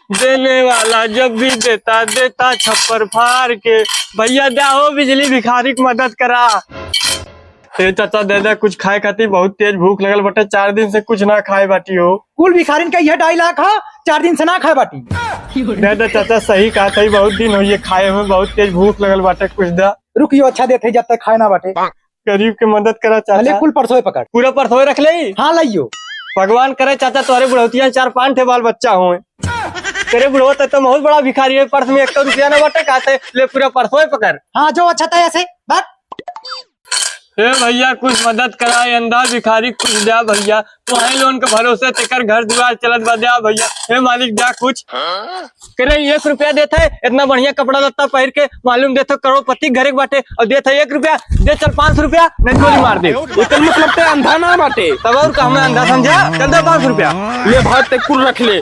देने वाला जब भी देता देता छप्पर फाड़ के। भैया दे हो बिजली भिखारी की मदद करा। ते चाचा दे दे कुछ खाए खाती, बहुत तेज भूख लगल बटे, 4 दिन से कुछ ना खाए बाटी हो। कुल भिखारिन का यह डायलॉग है, 4 दिन से ना खाए बाटी। दे दे चाचा सही कहा था, बहुत दिन हुई खाए हुए, बहुत तेज भूख लगल बाटे, कुछ दा। रुकियो अच्छा देते जब तक खाए ना बाटे। गरीब के मदद करा चाचा। अले कुल परसों पकड़। पूरा परसों रख ले। हाँ लाइयो। भगवान करे चाचा तुम्हारे बुढ़ौतिया 4-5 थे बाल बच्चा हुए। तेरे बुढ़ोते तो बहुत बड़ा भिखारी है, पर्स में 1 रुपया न बटे खाते, ले पूरा परसों पकड़। हाँ जो अच्छा था ऐसे बात। भैया कुछ मदद करा, अंधा भिखारी कुछ दया भैया, तुम्हारे लोन के भरोसे तेकर घर द्वार चलत बा, दया भैया। हे मालिक दया कुछ करे। 1 रुपया देते इतना बढ़िया कपड़ा लत्ता पहन के, मालूम देते करोड़पति घरे के बाटे, और देते 1 रुपया दे, चल 500 रुपया नहीं गोली मार दे। मतलब ते अंधा ना बाटे, तब और का हमें अंधा समझा। चल दे 500 रुपया ले भात ते कुल रख ले।